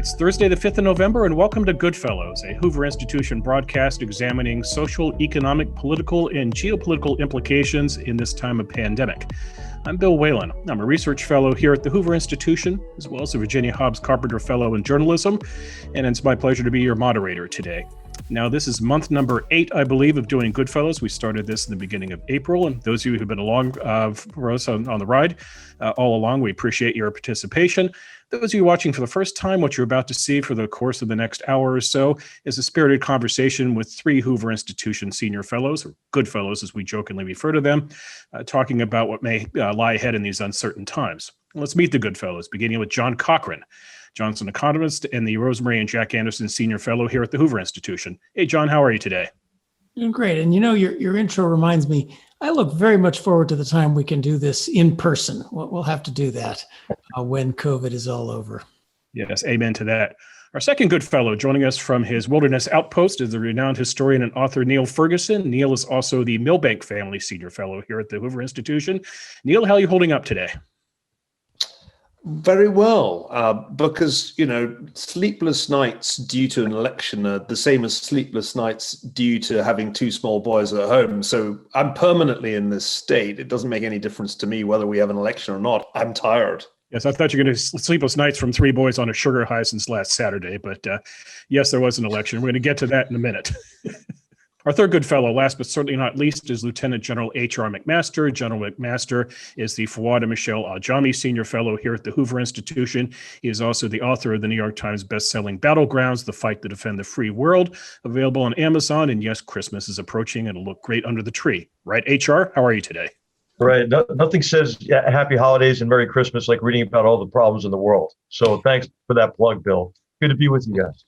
It's Thursday, the 5th of November, and welcome to Goodfellows, a Hoover Institution broadcast examining social, economic, political, and geopolitical implications in this time of pandemic. I'm Bill Whalen. I'm a research fellow here at the Hoover Institution, as well as a Virginia Hobbs Carpenter Fellow in Journalism, and it's my pleasure to be your moderator today. Now, this is month number 8, I believe, of doing Goodfellows. We started this in the beginning of April, and those of you who've been along for us on the ride all along, we appreciate your participation. Those of you watching for the first time, what you're about to see for the course of the next hour or so is a spirited conversation with 3 Hoover Institution senior fellows, or good fellows as we jokingly refer to them, talking about what may lie ahead in these uncertain times. Let's meet the good fellows, beginning with John Cochrane. John's an economist and the Rosemary and Jack Anderson Senior Fellow here at the Hoover Institution. Hey, John, how are you today? Doing great. And you know, your intro reminds me, I look very much forward to the time we can do this in person. We'll have to do that when COVID is all over. Yes, amen to that. Our second good fellow joining us from his wilderness outpost is the renowned historian and author Niall Ferguson. Niall is also the Milbank Family Senior Fellow here at the Hoover Institution. Niall, how are you holding up today? Very well, because, you know, sleepless nights due to an election are the same as sleepless nights due to having 2 small boys at home. So I'm permanently in this state. It doesn't make any difference to me whether we have an election or not. I'm tired. Yes, I thought you were going to sleepless nights from 3 boys on a sugar high since last Saturday. But yes, there was an election. We're going to get to that in a minute. Our third good fellow, last but certainly not least, is Lieutenant General H.R. McMaster. General McMaster is the Fouad and Michelle Ajami Senior Fellow here at the Hoover Institution. He is also the author of the New York Times bestselling Battlegrounds, The Fight to Defend the Free World, available on Amazon. And yes, Christmas is approaching and it'll look great under the tree. Right, H.R., how are you today? Right. Nothing says happy holidays and Merry Christmas like reading about all the problems in the world. So thanks for that plug, Bill. Good to be with you guys.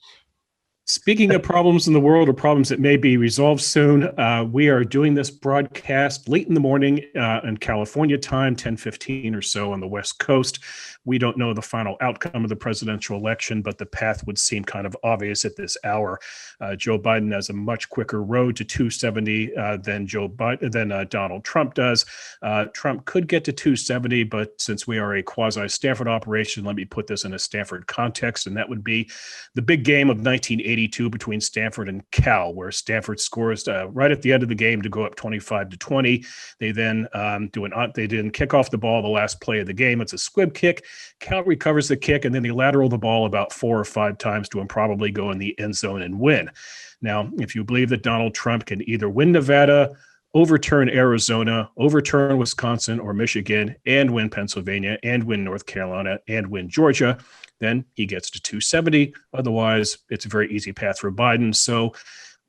Speaking of problems in the world or problems that may be resolved soon, we are doing this broadcast late in the morning in California time, 10:15 or so on the West Coast. We don't know the final outcome of the presidential election, but the path would seem kind of obvious at this hour. Joe Biden has a much quicker road to 270 than Donald Trump does. Trump could get to 270, but since we are a quasi-Stanford operation, let me put this in a Stanford context, and that would be the big game of 1982 between Stanford and Cal, where Stanford scores right at the end of the game to go up 25-20. They then kick off the ball the last play of the game. It's a squib kick. Cal recovers the kick, and then they lateral the ball about 4 or 5 times to improbably go in the end zone and win. Now, if you believe that Donald Trump can either win Nevada, overturn Arizona, overturn Wisconsin or Michigan, and win Pennsylvania, and win North Carolina, and win Georgia, then he gets to 270. Otherwise, it's a very easy path for Biden. So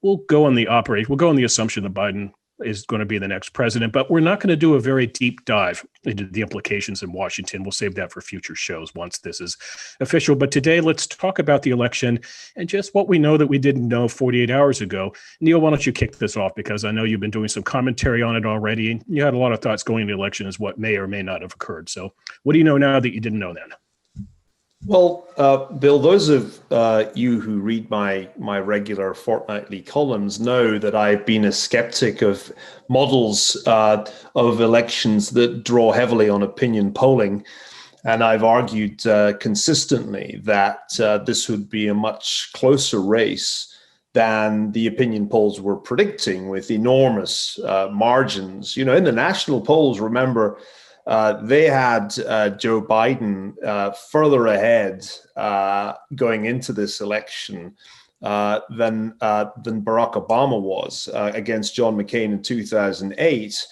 we'll go on the assumption that Biden is going to be the next president, but we're not going to do a very deep dive into the implications in Washington. We'll save that for future shows once this is official. But today, let's talk about the election and just what we know that we didn't know 48 hours ago. Niall, why don't you kick this off? Because I know you've been doing some commentary on it already, and you had a lot of thoughts going into the election as what may or may not have occurred. So what do you know now that you didn't know then? Well, Bill, those of you who read my regular fortnightly columns know that I've been a skeptic of models of elections that draw heavily on opinion polling. And I've argued consistently that this would be a much closer race than the opinion polls were predicting, with enormous margins. You know, in the national polls, remember, they had Joe Biden further ahead going into this election than Barack Obama was against John McCain in 2008.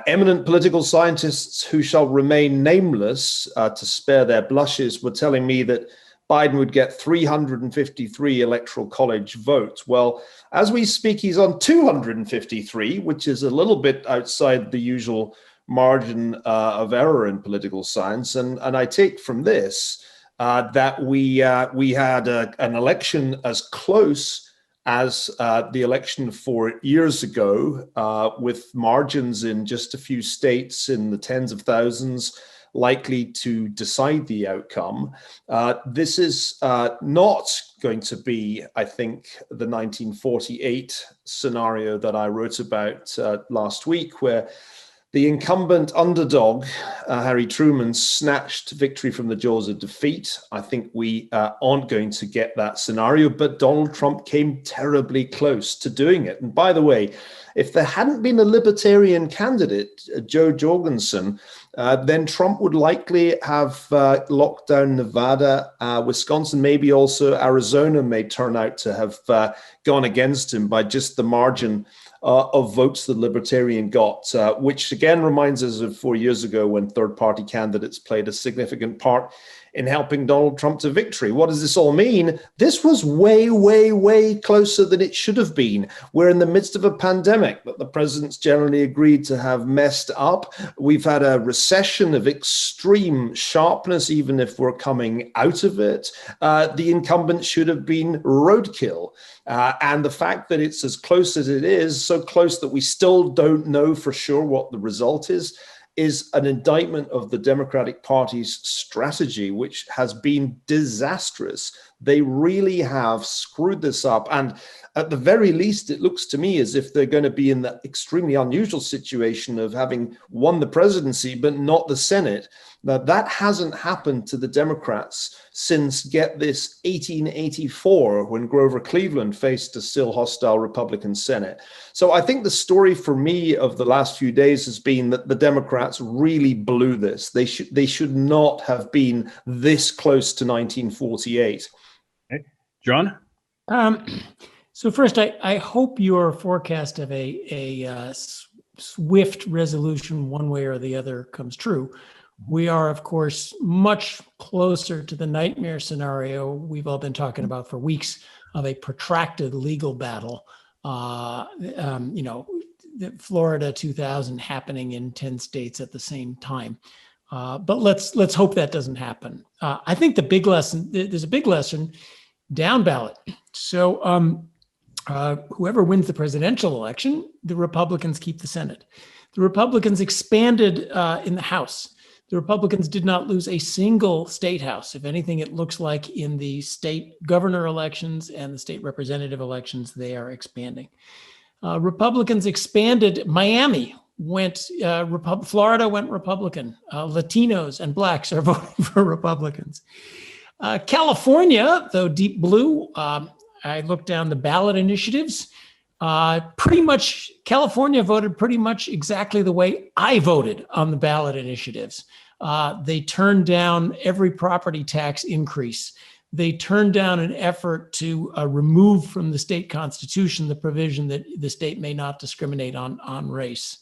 Eminent political scientists who shall remain nameless to spare their blushes were telling me that Biden would get 353 electoral college votes. Well, as we speak, he's on 253, which is a little bit outside the usual margin of error in political science. And I take from this that we had an election as close as the election 4 years ago, with margins in just a few states in the tens of thousands likely to decide the outcome. This is not going to be, I think, the 1948 scenario that I wrote about last week, where The incumbent underdog, Harry Truman, snatched victory from the jaws of defeat. I think we aren't going to get that scenario, but Donald Trump came terribly close to doing it. And by the way, if there hadn't been a libertarian candidate, Joe Jorgensen, then Trump would likely have locked down Nevada, Wisconsin, maybe also Arizona may turn out to have gone against him by just the margin of votes the Libertarian got, which again reminds us of 4 years ago when third-party candidates played a significant part in helping Donald Trump to victory. What does this all mean? This was way, way, way closer than it should have been. We're in the midst of a pandemic that the president's generally agreed to have messed up. We've had a recession of extreme sharpness, even if we're coming out of it. The incumbent should have been roadkill. And the fact that it's as close as it is, so close that we still don't know for sure what the result is an indictment of the Democratic Party's strategy, which has been disastrous. They really have screwed this up. And at the very least, it looks to me as if they're going to be in the extremely unusual situation of having won the presidency, but not the Senate. Now, that hasn't happened to the Democrats since, get this, 1884, when Grover Cleveland faced a still hostile Republican Senate. So I think the story for me of the last few days has been that the Democrats really blew this. They should not have been this close to 1948. Okay. John? So first, I hope your forecast of a swift resolution one way or the other comes true. We are, of course, much closer to the nightmare scenario we've all been talking about for weeks of a protracted legal battle. The Florida 2000 happening in 10 states at the same time. But let's hope that doesn't happen. I think there's a big lesson down ballot. So whoever wins the presidential election, the Republicans keep the Senate. The Republicans expanded in the House. The Republicans did not lose a single state house. If anything, it looks like in the state governor elections and the state representative elections, they are expanding. Republicans expanded. Miami went, Florida went Republican. Latinos and Blacks are voting for Republicans. California, though deep blue, I looked down the ballot initiatives. Pretty much, California voted pretty much exactly the way I voted on the ballot initiatives. They turned down every property tax increase. They turned down an effort to remove from the state constitution the provision that the state may not discriminate on race.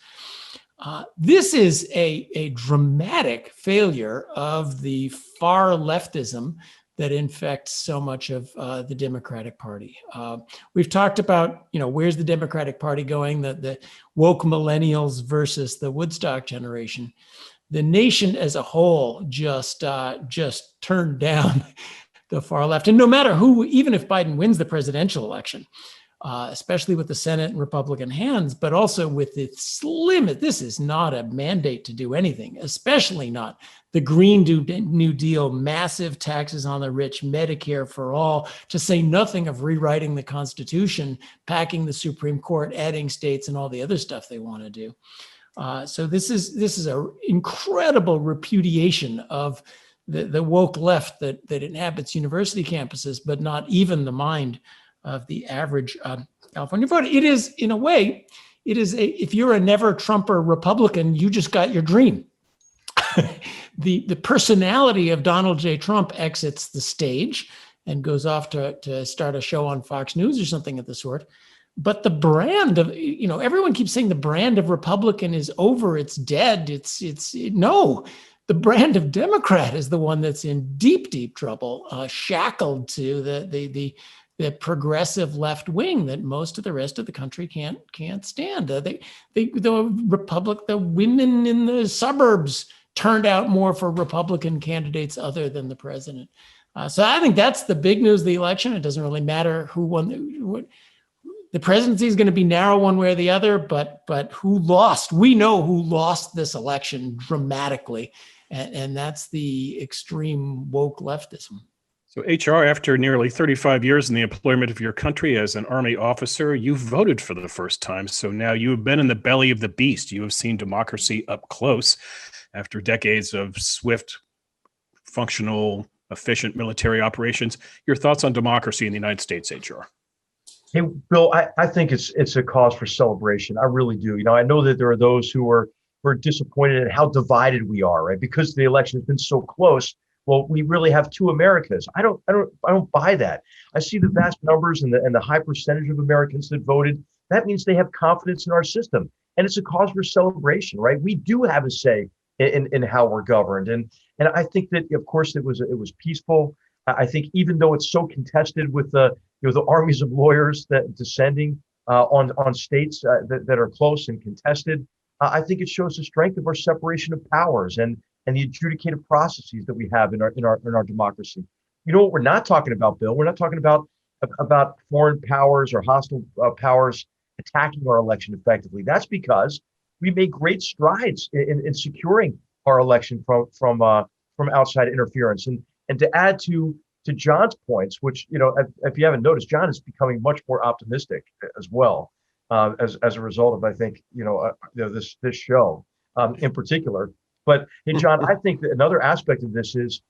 This is a dramatic failure of the far leftism that infects so much of the Democratic Party. We've talked about, where's the Democratic Party going, the woke millennials versus the Woodstock generation. The nation as a whole just turned down the far left. And no matter who, even if Biden wins the presidential election, especially with the Senate in Republican hands, but also with its limit, this is not a mandate to do anything, especially not the Green New Deal, massive taxes on the rich, Medicare for all, to say nothing of rewriting the Constitution, packing the Supreme Court, adding states, and all the other stuff they want to do. So this is an incredible repudiation of the woke left that inhabits university campuses, but not even the mind of the average California voter. It is, in a way, if you're a never Trumper Republican, you just got your dream. The personality of Donald J. Trump exits the stage and goes off to start a show on Fox News or something of the sort. But the brand of, everyone keeps saying the brand of Republican is over, it's dead. No, the brand of Democrat is the one that's in deep, deep trouble, shackled to the progressive left wing that most of the rest of the country can't stand. The women in the suburbs turned out more for Republican candidates other than the president. So I think that's the big news of the election. It doesn't really matter who won. The presidency is going to be narrow one way or the other, but who lost? We know who lost this election dramatically, and that's the extreme woke leftism. So, HR, after nearly 35 years in the employment of your country as an Army officer, you voted for the first time. So now you have been in the belly of the beast. You have seen democracy up close after decades of swift, functional, efficient military operations. Your thoughts on democracy in the United States, HR? Hey, Bill, I think it's a cause for celebration. I really do. I know that there are those who are disappointed at how divided we are, right? Because the election has been so close. Well, we really have two Americas. I don't buy that. I see the vast numbers and the high percentage of Americans that voted. That means they have confidence in our system, and it's a cause for celebration, right? We do have a say in how we're governed, and I think that, of course, it was peaceful. I think even though it's so contested with the armies of lawyers that descending on states that are close and contested, I think it shows the strength of our separation of powers and the adjudicative processes that we have in our democracy. You know what we're not talking about, Bill? We're not talking about foreign powers or hostile powers attacking our election effectively. That's because we made great strides in securing our election from outside interference. And to add to John's points, which, if you haven't noticed, John is becoming much more optimistic as well, as a result of, I think, this show in particular. But hey, John, I think that another aspect of this is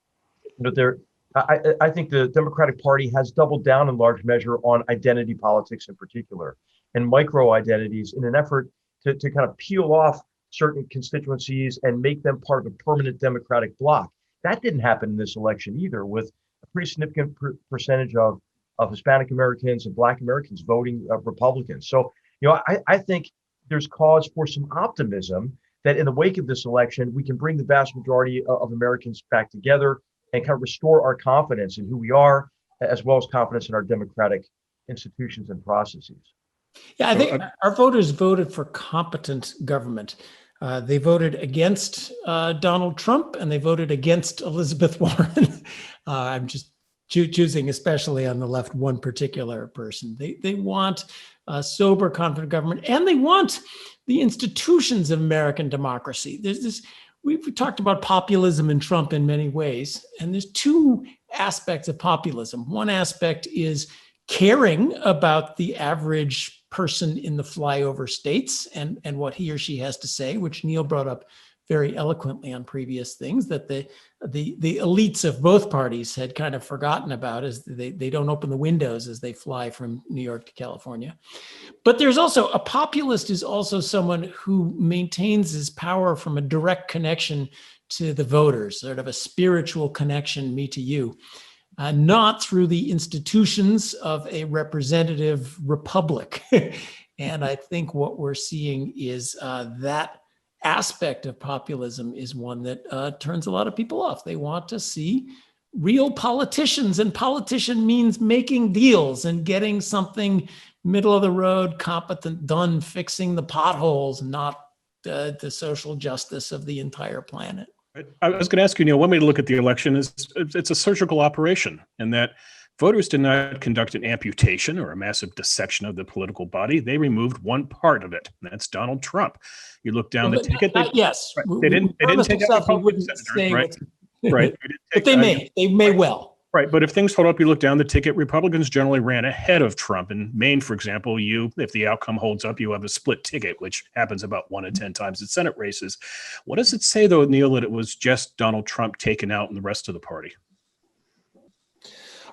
I think the Democratic Party has doubled down in large measure on identity politics in particular and micro identities in an effort to kind of peel off certain constituencies and make them part of a permanent Democratic bloc. That didn't happen in this election either, with a pretty significant percentage of Hispanic Americans and Black Americans voting Republicans. So, I think there's cause for some optimism that in the wake of this election, we can bring the vast majority of Americans back together and kind of restore our confidence in who we are, as well as confidence in our democratic institutions and processes. Yeah, I think our voters voted for competent government. They voted against Donald Trump, and they voted against Elizabeth Warren. I'm just choosing, especially on the left, one particular person. They want a sober, confident government, and they want the institutions of American democracy. There's this. We've talked about populism and Trump in many ways, and there's two aspects of populism. One aspect is caring about the average person in the flyover states and what he or she has to say, which Neil brought up very eloquently on previous things, that the elites of both parties had kind of forgotten about, as they don't open the windows as they fly from New York to California. But there's also a populist is also someone who maintains his power from a direct connection to the voters, sort of a spiritual connection, me to you. Not through the institutions of a representative republic. And I think what we're seeing is that aspect of populism is one that turns a lot of people off. They want to see real politicians, and politician means making deals and getting something middle of the road, competent, done, fixing the potholes, not the social justice of the entire planet. I was going to ask you, Neil, one way to look at the election is it's a surgical operation, and that voters did not conduct an amputation or a massive dissection of the political body. They removed one part of it, and that's Donald Trump. You look down the ticket. Yes. Right, they didn't take out Republican senators, right? Right. But they may well. Right. But if things hold up, you look down the ticket, Republicans generally ran ahead of Trump. In Maine, for example, if the outcome holds up, you have a split ticket, which happens about 1 in 10 times in Senate races. What does it say, though, Neil, that it was just Donald Trump taken out and the rest of the party?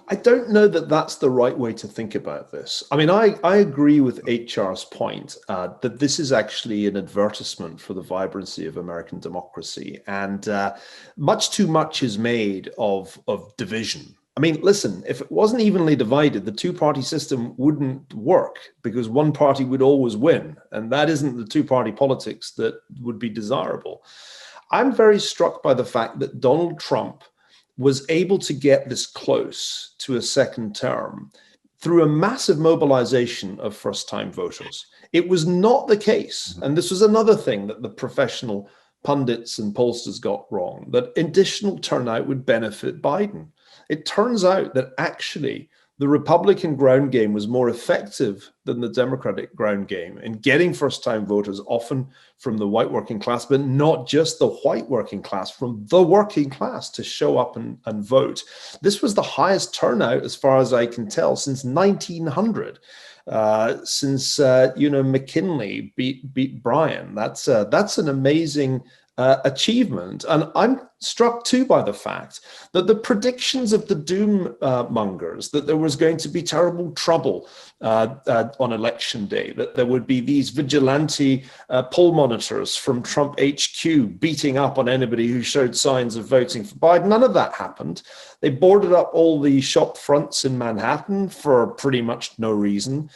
I don't know that that's the right way to think about this. I mean, I agree with HR's point that this is actually an advertisement for the vibrancy of American democracy. And much too much is made of division. I mean, listen, if it wasn't evenly divided, the two-party system wouldn't work because one party would always win. And that isn't the two-party politics that would be desirable. I'm very struck by the fact that Donald Trump was able to get this close to a second term through a massive mobilization of first-time voters. It was not the case, and this was another thing that the professional pundits and pollsters got wrong, that additional turnout would benefit Biden. It turns out that actually the Republican ground game was more effective than the Democratic ground game in getting first-time voters, often from the white working class, but not just the white working class, from the working class to show up and vote. This was the highest turnout, as far as I can tell, since 1900. Since McKinley beat Bryan. That's an amazing achievement. And I'm struck too by the fact that the predictions of the doom mongers, that there was going to be terrible trouble on election day, that there would be these vigilante poll monitors from Trump HQ beating up on anybody who showed signs of voting for Biden. None of that happened. They boarded up all the shop fronts in Manhattan for pretty much no reason,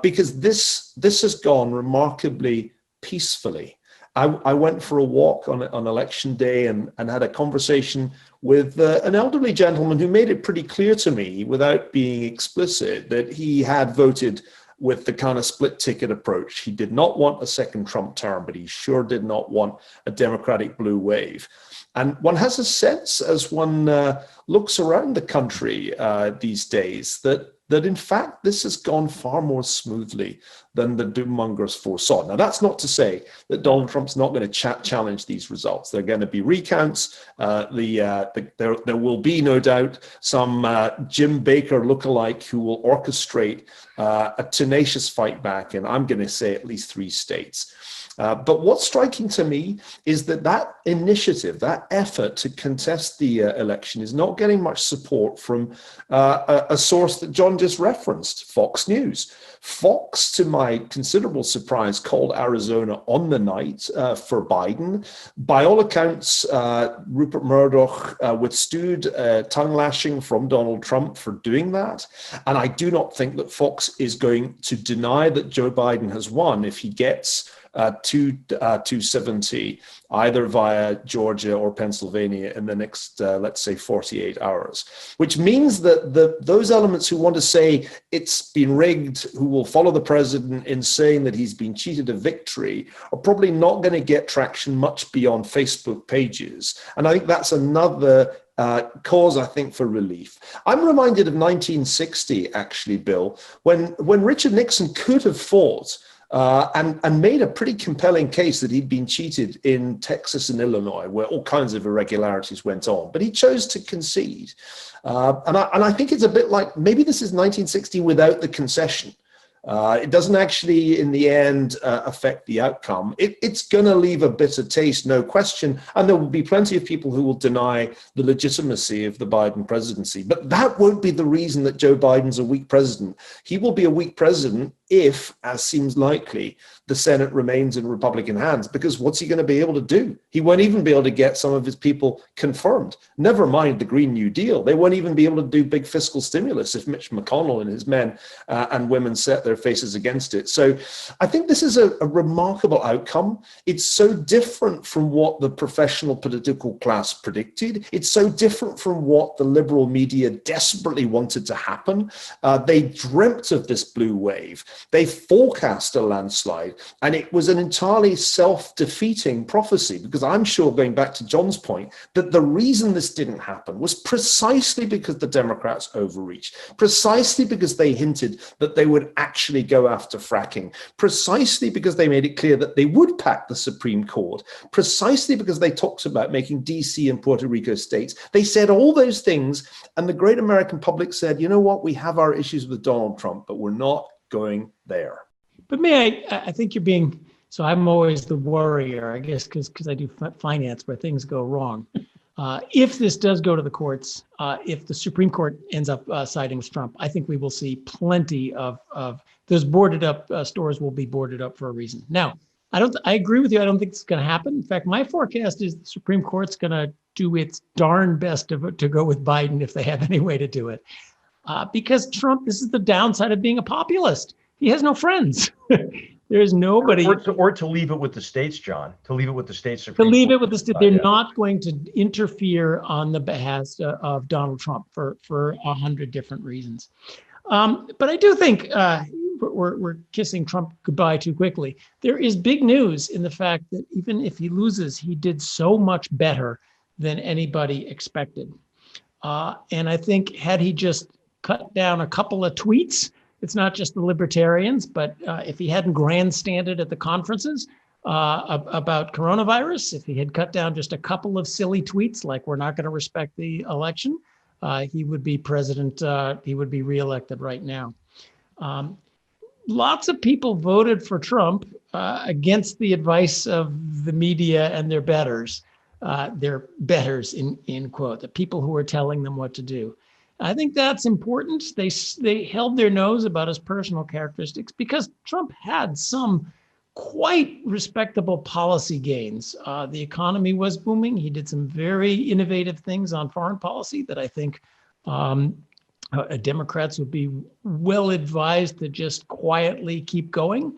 because this has gone remarkably peacefully. I went for a walk on election day and had a conversation with an elderly gentleman who made it pretty clear to me, without being explicit, that he had voted with the kind of split ticket approach. He did not want a second Trump term, but he sure did not want a Democratic blue wave. And one has a sense, as one looks around the country these days, that in fact this has gone far more smoothly than the doommongers foresaw. Now, that's not to say that Donald Trump's not going to challenge these results. There are going to be recounts. There will be, no doubt, some Jim Baker lookalike who will orchestrate a tenacious fight back in, I'm going to say, at least 3 states. But what's striking to me is that initiative, that effort to contest the election, is not getting much support from a source that John just referenced, Fox News. Fox, to my considerable surprise, called Arizona on the night for Biden. By all accounts, Rupert Murdoch withstood tongue lashing from Donald Trump for doing that. And I do not think that Fox is going to deny that Joe Biden has won if he gets 270, either via Georgia or Pennsylvania in the next, let's say, 48 hours, which means that those elements who want to say it's been rigged, who will follow the president in saying that he's been cheated of victory, are probably not going to get traction much beyond Facebook pages. And I think that's another cause, I think, for relief. I'm reminded of 1960, actually, Bill, when Richard Nixon could have fought and made a pretty compelling case that he'd been cheated in Texas and Illinois, where all kinds of irregularities went on. But he chose to concede. And I think it's a bit like, maybe this is 1960 without the concession. It doesn't actually, in the end, affect the outcome. It's going to leave a bitter taste, no question. And there will be plenty of people who will deny the legitimacy of the Biden presidency. But that won't be the reason that Joe Biden's a weak president. He will be a weak president if, as seems likely, the Senate remains in Republican hands, because what's he going to be able to do? He won't even be able to get some of his people confirmed. Never mind the Green New Deal. They won't even be able to do big fiscal stimulus if Mitch McConnell and his men and women set their faces against it. So I think this is a remarkable outcome. It's so different from what the professional political class predicted. It's so different from what the liberal media desperately wanted to happen. They dreamt of this blue wave. They forecast a landslide, and it was an entirely self-defeating prophecy, because I'm sure, going back to John's point, that the reason this didn't happen was precisely because the Democrats overreached, precisely because they hinted that they would actually go after fracking, precisely because they made it clear that they would pack the Supreme Court, precisely because they talked about making DC and Puerto Rico states. They said all those things, and the great American public said, you know what, we have our issues with Donald Trump, but we're not going there. But I think you're being, so I'm always the worrier, I guess, because I do finance where things go wrong. If this does go to the courts, if the Supreme Court ends up siding with Trump, I think we will see plenty of those boarded up stores will be boarded up for a reason. Now, I agree with you. I don't think it's going to happen. In fact, my forecast is the Supreme Court's going to do its darn best to go with Biden if they have any way to do it. Because Trump, this is the downside of being a populist. He has no friends. There's nobody. Or to leave it with the states, John. To leave it with the states. To leave it with the states. They're not going to interfere on the behest of Donald Trump for 100 different reasons. But I do think we're kissing Trump goodbye too quickly. There is big news in the fact that even if he loses, he did so much better than anybody expected. And I think had he just cut down a couple of tweets, it's not just the libertarians, but if he hadn't grandstanded at the conferences about coronavirus, if he had cut down just a couple of silly tweets like we're not going to respect the election, he would be president, he would be reelected right now. Lots of people voted for Trump against the advice of the media and their betters in quote, the people who are telling them what to do. I think that's important. They held their nose about his personal characteristics because Trump had some quite respectable policy gains. The economy was booming. He did some very innovative things on foreign policy that I think Democrats would be well advised to just quietly keep going.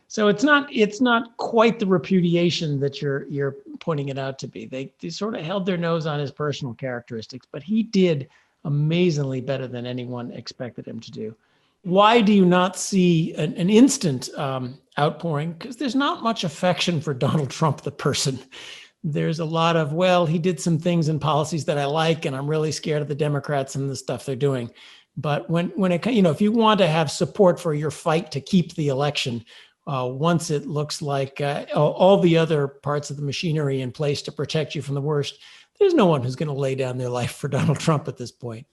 So it's not quite the repudiation that you're pointing it out to be. They sort of held their nose on his personal characteristics, but he did amazingly better than anyone expected him to do. Why do you not see an instant outpouring? Because there's not much affection for Donald Trump, the person. There's a lot of, well, he did some things and policies that I like, and I'm really scared of the Democrats and the stuff they're doing. But when it, if you want to have support for your fight to keep the election, once it looks like all the other parts of the machinery in place to protect you from the worst, there's no one who's going to lay down their life for Donald Trump at this point.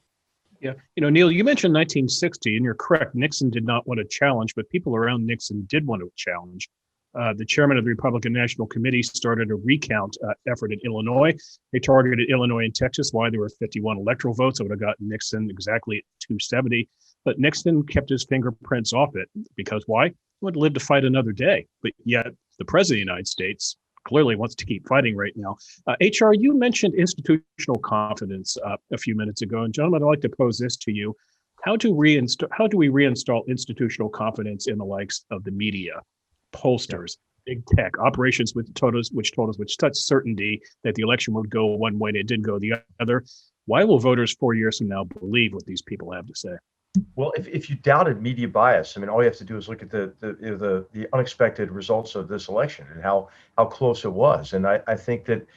Yeah. Neil, you mentioned 1960, and you're correct. Nixon did not want to challenge, but people around Nixon did want to challenge. The chairman of the Republican National Committee started a recount effort in Illinois. They targeted Illinois and Texas. Why? There were 51 electoral votes. That would have gotten Nixon exactly at 270. But Nixon kept his fingerprints off it because why? He would live to fight another day. But yet the president of the United States clearly wants to keep fighting right now. HR, you mentioned institutional confidence a few minutes ago. And gentlemen, I'd like to pose this to you. How do we reinstall institutional confidence in the likes of the media, pollsters, big tech, operations which told us with such certainty that the election would go one way and it didn't go the other? Why will voters 4 years from now believe what these people have to say? Well, if you doubted media bias, I mean, all you have to do is look at the unexpected results of this election and how close it was. And I think that,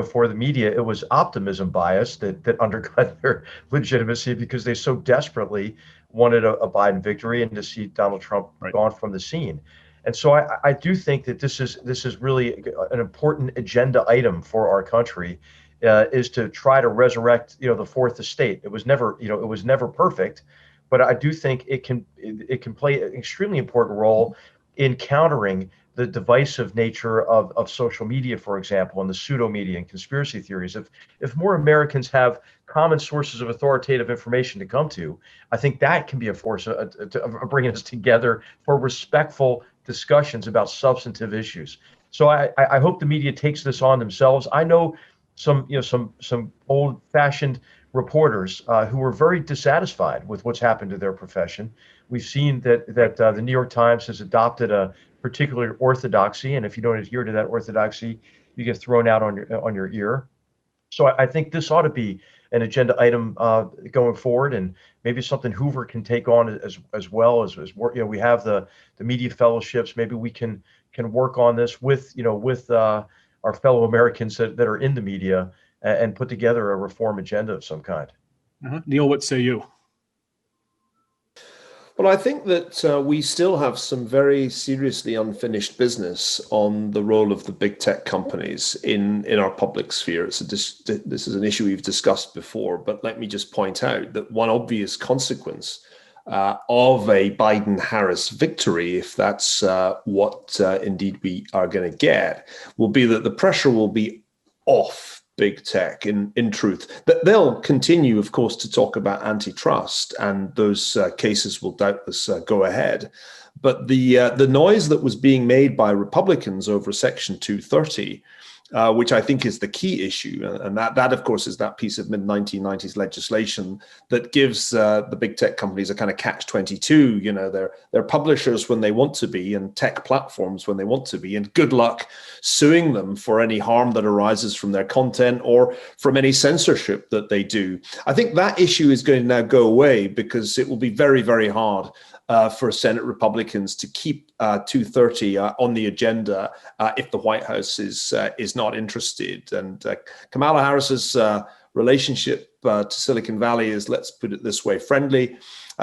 for the media, it was optimism bias that undercut their legitimacy because they so desperately wanted a Biden victory and to see Donald Trump gone from the scene. And so I do think that this is really an important agenda item for our country, is to try to resurrect, the fourth estate. It was never perfect. But I do think it can play an extremely important role in countering the divisive nature of social media, for example, and the pseudo media and conspiracy theories. If more Americans have common sources of authoritative information to come to, I think that can be a force of bringing us together for respectful discussions about substantive issues. So I hope the media takes this on themselves. I know some old-fashioned reporters who were very dissatisfied with what's happened to their profession. We've seen that the New York Times has adopted a particular orthodoxy, and if you don't adhere to that orthodoxy, you get thrown out on your ear. So I think this ought to be an agenda item going forward, and maybe something Hoover can take on as well as we have the media fellowships. Maybe we can work on this with our fellow Americans that are in the media and put together a reform agenda of some kind. Neil, what say you? Well, I think that we still have some very seriously unfinished business on the role of the big tech companies in our public sphere. This is an issue we've discussed before, but let me just point out that one obvious consequence of a Biden-Harris victory, if that's what indeed we are going to get, will be that the pressure will be off big tech in truth. That they'll continue, of course, to talk about antitrust, and those cases will doubtless go ahead. But the noise that was being made by Republicans over Section 230, which I think is the key issue, and that of course is that piece of mid-1990s legislation that gives the big tech companies a kind of catch-22. They're publishers when they want to be and tech platforms when they want to be, and good luck suing them for any harm that arises from their content or from any censorship that they do. I think that issue is going to now go away because it will be very, very hard for Senate Republicans to keep 230 on the agenda if the White House is not interested. And Kamala Harris's relationship to Silicon Valley is, let's put it this way, friendly.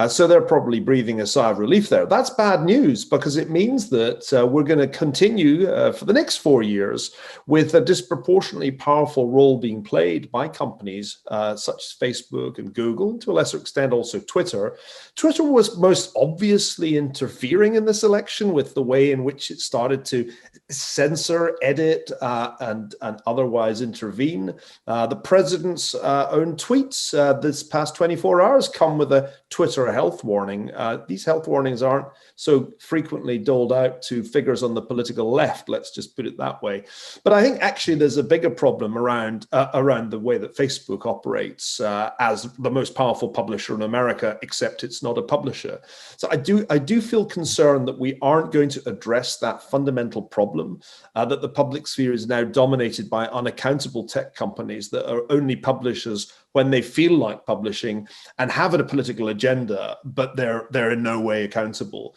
So they're probably breathing a sigh of relief there. That's bad news because it means that we're going to continue for the next 4 years with a disproportionately powerful role being played by companies such as Facebook and Google, and to a lesser extent also Twitter. Twitter was most obviously interfering in this election with the way in which it started to censor, edit, and otherwise intervene. The president's own tweets this past 24 hours come with a Twitter health warning. These health warnings aren't so frequently doled out to figures on the political left, let's just put it that way. But I think actually there's a bigger problem around the way that Facebook operates as the most powerful publisher in America, except it's not a publisher. So I do feel concerned that we aren't going to address that fundamental problem, that the public sphere is now dominated by unaccountable tech companies that are only publishers when they feel like publishing and have a political agenda, but they're in no way accountable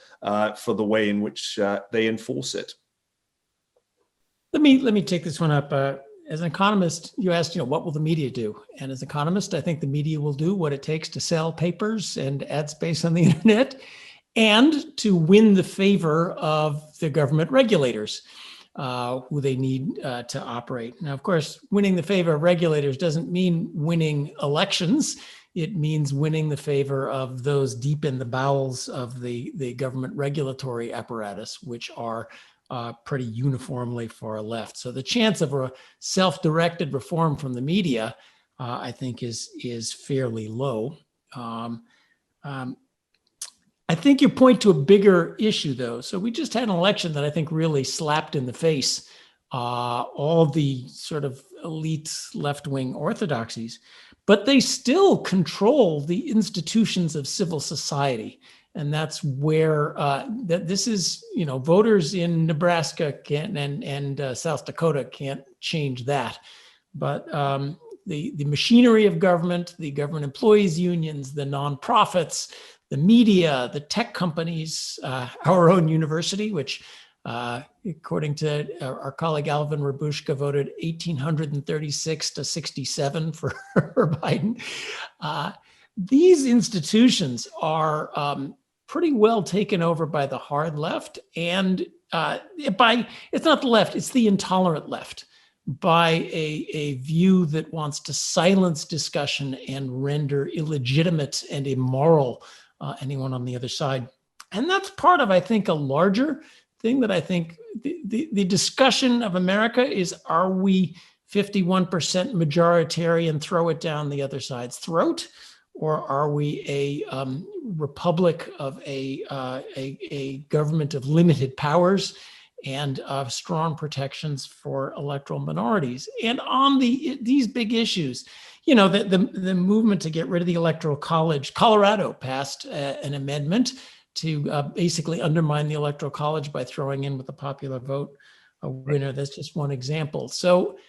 for the way in which they enforce it. Let me take this one up. As an economist, you asked, what will the media do? And as an economist, I think the media will do what it takes to sell papers and ad space on the internet and to win the favor of the government regulators who they need to operate. Now, of course, winning the favor of regulators doesn't mean winning elections. It means winning the favor of those deep in the bowels of the government regulatory apparatus, which are pretty uniformly far left. So the chance of a self-directed reform from the media, I think, is fairly low. I think you point to a bigger issue, though. So we just had an election that I think really slapped in the face all the sort of elite left-wing orthodoxies, but they still control the institutions of civil society. And that's where this is, voters in Nebraska and South Dakota can't change that. But the machinery of government, the government employees unions, the nonprofits, the media, the tech companies, our own university, which according to our colleague Alvin Rabushka voted 1,836 to 67 for Biden. These institutions are pretty well taken over by the hard left and it's not the left, it's the intolerant left, by a view that wants to silence discussion and render illegitimate and immoral anyone on the other side. And that's part of, I think, a larger thing that I think the discussion of America is, are we 51% majoritarian, throw it down the other side's throat? Or are we a republic of a government of limited powers and of strong protections for electoral minorities? And on these big issues, the movement to get rid of the Electoral College, Colorado passed an amendment to basically undermine the Electoral College by throwing in with the popular vote a winner. That's just one example. So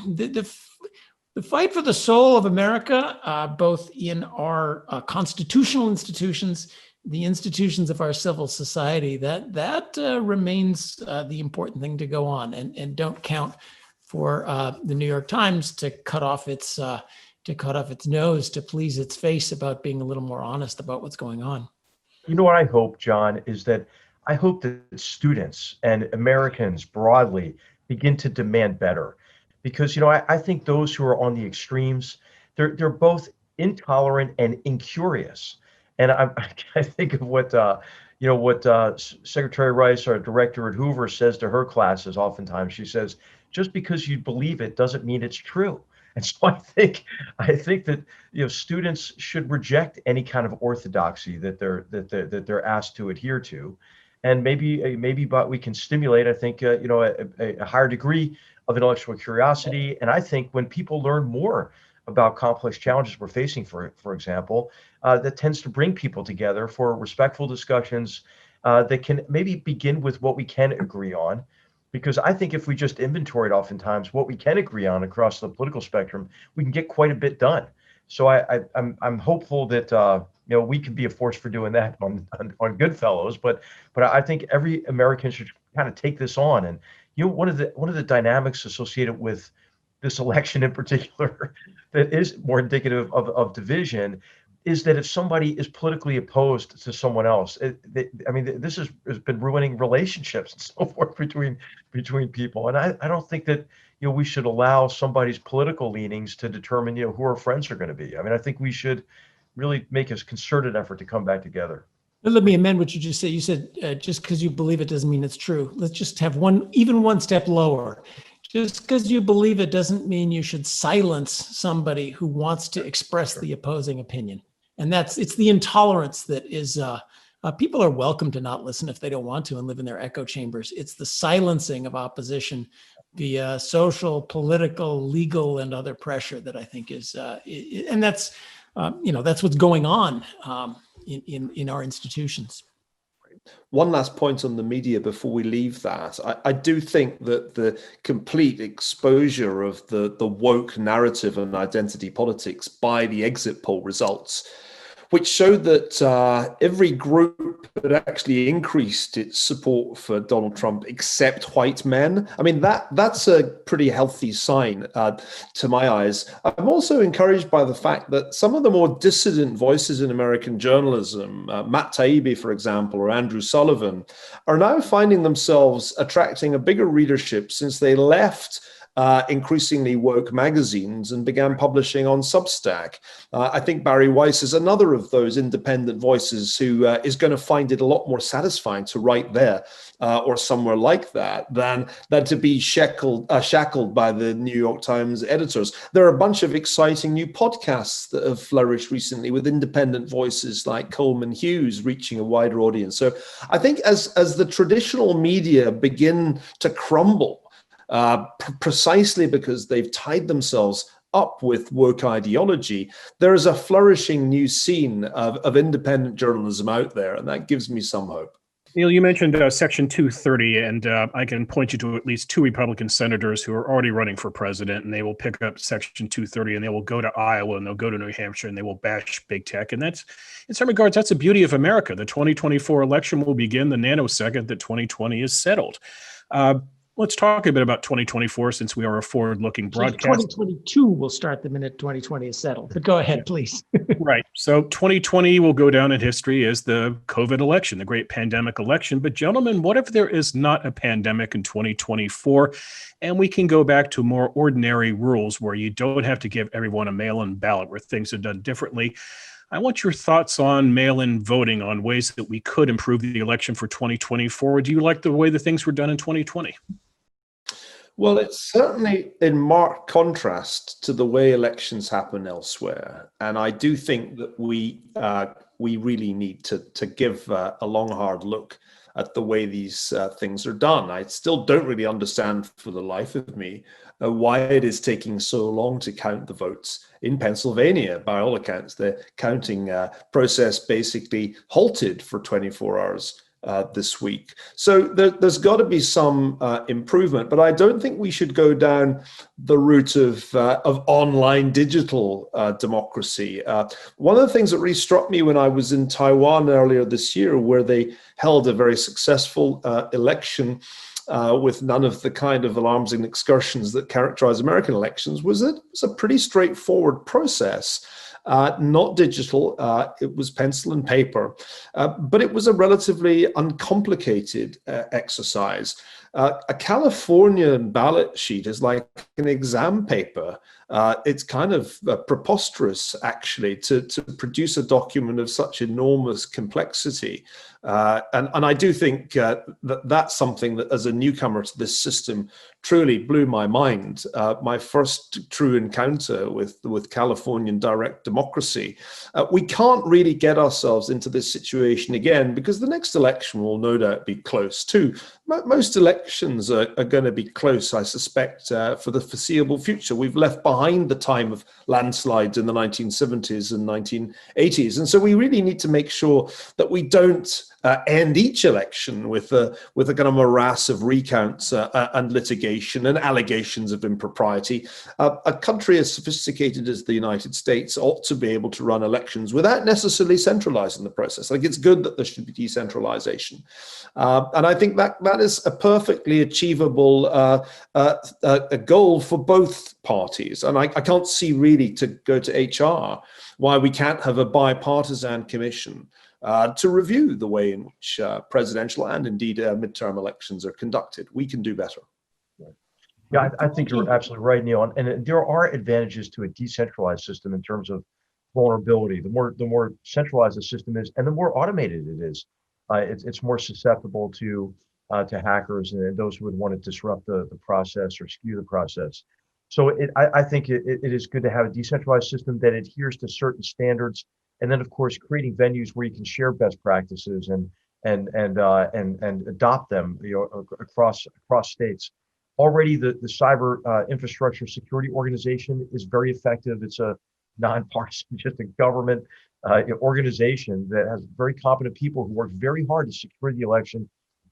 the fight for the soul of America, both in our constitutional institutions, the institutions of our civil society, that remains the important thing to go on, and don't count for the New York Times to cut off its nose to please its face about being a little more honest about what's going on. You know what I hope, John, is that I hope that students and Americans broadly begin to demand better. Because, I think those who are on the extremes, they're both intolerant and incurious. And I think of what Secretary Rice, our director at Hoover, says to her classes oftentimes. She says, just because you believe it doesn't mean it's true. And so I think that students should reject any kind of orthodoxy that they're asked to adhere to, and maybe but we can stimulate, I think, a higher degree of intellectual curiosity. And I think when people learn more about complex challenges we're facing, for example, that tends to bring people together for respectful discussions that can maybe begin with what we can agree on. Because I think if we just inventoried oftentimes what we can agree on across the political spectrum, we can get quite a bit done. So I'm hopeful that we can be a force for doing that on Goodfellows. But I think every American should kind of take this on. And one of the dynamics associated with this election in particular that is more indicative of division is that if somebody is politically opposed to someone else, this has been ruining relationships and so forth between people. And I don't think that, we should allow somebody's political leanings to determine, who our friends are going to be. I mean, I think we should really make a concerted effort to come back together. Let me amend what you just said. You said just because you believe it doesn't mean it's true. Let's just have one step lower. Just because you believe it doesn't mean you should silence somebody who wants to express the opposing opinion. And it's the intolerance that is, people are welcome to not listen if they don't want to and live in their echo chambers. It's the silencing of opposition via social, political, legal, and other pressure that I think is, and that's, that's what's going on in our institutions. One last point on the media before we leave that. I do think that the complete exposure of the woke narrative and identity politics by the exit poll results, which showed that every group had actually increased its support for Donald Trump except white men. I mean, that's a pretty healthy sign to my eyes. I'm also encouraged by the fact that some of the more dissident voices in American journalism, Matt Taibbi, for example, or Andrew Sullivan, are now finding themselves attracting a bigger readership since they left increasingly woke magazines and began publishing on Substack. I think Barry Weiss is another of those independent voices who is going to find it a lot more satisfying to write there or somewhere like that than to be shackled by the New York Times editors. There are a bunch of exciting new podcasts that have flourished recently with independent voices like Coleman Hughes reaching a wider audience. So I think as the traditional media begin to crumble, precisely because they've tied themselves up with woke ideology, there is a flourishing new scene of independent journalism out there, and that gives me some hope. Neil, you mentioned Section 230, and I can point you to at least 2 Republican senators who are already running for president, and they will pick up Section 230, and they will go to Iowa, and they'll go to New Hampshire, and they will bash big tech. And that's, in some regards, that's the beauty of America. The 2024 election will begin the nanosecond that 2020 is settled. Let's talk a bit about 2024 since we are a forward-looking broadcast. 2022 will start the minute 2020 is settled. But go ahead, please. Right. So 2020 will go down in history as the COVID election, the great pandemic election. But gentlemen, what if there is not a pandemic in 2024 and we can go back to more ordinary rules where you don't have to give everyone a mail-in ballot, where things are done differently? I want your thoughts on mail-in voting, on ways that we could improve the election for 2024. Do you like the way the things were done in 2020? Well, it's certainly in marked contrast to the way elections happen elsewhere. And I do think that we really need to give a long, hard look at the way these things are done. I still don't really understand for the life of me why it is taking so long to count the votes in Pennsylvania. By all accounts, the counting process basically halted for 24 hours this week. So there's got to be some improvement, but I don't think we should go down the route of online digital democracy. One of the things that really struck me when I was in Taiwan earlier this year, where they held a very successful election with none of the kind of alarms and excursions that characterize American elections, was that it's a pretty straightforward process. Not digital, it was pencil and paper, but it was a relatively uncomplicated exercise. A Californian ballot sheet is like an exam paper. It's kind of preposterous, actually, to produce a document of such enormous complexity. And I do think that's something that, as a newcomer to this system, truly blew my mind. My first true encounter with Californian direct democracy. We can't really get ourselves into this situation again, because the next election will no doubt be close too. Most elections are going to be close, I suspect, for the foreseeable future. We've left behind the time of landslides in the 1970s and 1980s. And so we really need to make sure that we don't end each election with a kind of morass of recounts and litigation and allegations of impropriety. A country as sophisticated as the United States ought to be able to run elections without necessarily centralizing the process. Like, it's good that there should be decentralization. And I think that is a perfectly achievable a goal for both parties. And I can't see really, to go to HR, why we can't have a bipartisan commission to review the way in which presidential and indeed midterm elections are conducted. We can do better. Yeah, I think you're absolutely right, Neil. And there are advantages to a decentralized system in terms of vulnerability. The more centralized the system is, and the more automated it is, it's more susceptible to hackers and those who would want to disrupt the process or skew the process. So I think it is good to have a decentralized system that adheres to certain standards, and then of course creating venues where you can share best practices and adopt them, across states. Already the Cyber Infrastructure Security Organization is very effective. It's a nonpartisan, just a government organization that has very competent people who work very hard to secure the election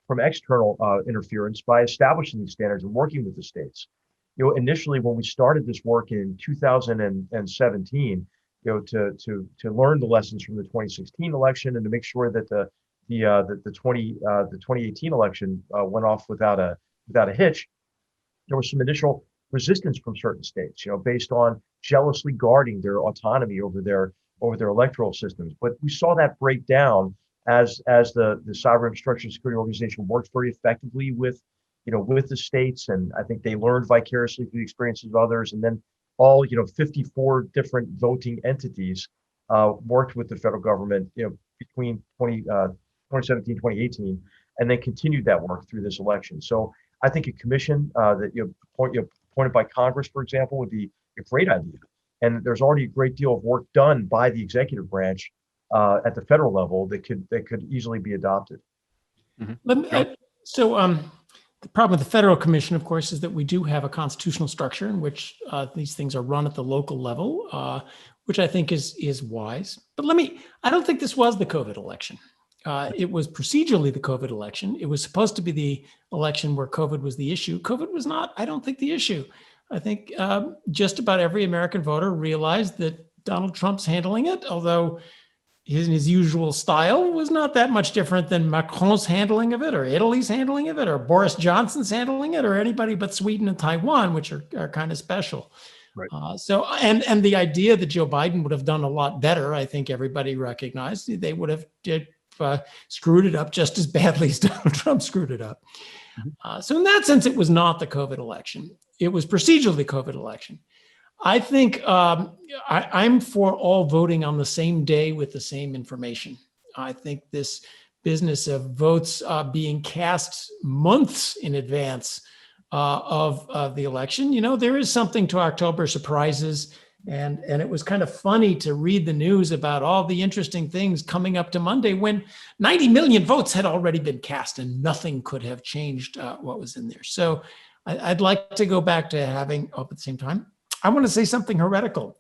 from external interference by establishing these standards and working with the states. Initially when we started this work in 2017, to learn the lessons from the 2016 election and to make sure that the 2018 election went off without a hitch, there was some initial resistance from certain states, based on jealously guarding their autonomy over their electoral systems. But we saw that break down as the Cyber Infrastructure Security Organization worked very effectively with the states, and I think they learned vicariously through the experiences of others. And then all 54 different voting entities worked with the federal government, between 2017, 2018, and then continued that work through this election. So I think a commission that appointed by Congress, for example, would be a great idea. And there's already a great deal of work done by the executive branch at the federal level that could easily be adopted. Mm-hmm. The problem with the federal commission, of course, is that we do have a constitutional structure in which these things are run at the local level, which I think is wise. But I don't think this was the COVID election. It was procedurally the COVID election. It was supposed to be the election where COVID was the issue. COVID was not, I don't think, the issue. I think just about every American voter realized that Donald Trump's handling it, although his usual style was not that much different than Macron's handling of it, or Italy's handling of it, or Boris Johnson's handling it, or anybody but Sweden and Taiwan, which are kind of special. Right. And the idea that Joe Biden would have done a lot better, I think everybody recognized. They would have screwed it up just as badly as Donald Trump screwed it up. Mm-hmm. So in that sense, it was not the COVID election. It was procedurally the COVID election. I think I'm for all voting on the same day with the same information. I think this business of votes being cast months in advance of the election, there is something to October surprises. And it was kind of funny to read the news about all the interesting things coming up to Monday when 90 million votes had already been cast and nothing could have changed what was in there. So I'd like to go back to having, at the same time, I want to say something heretical.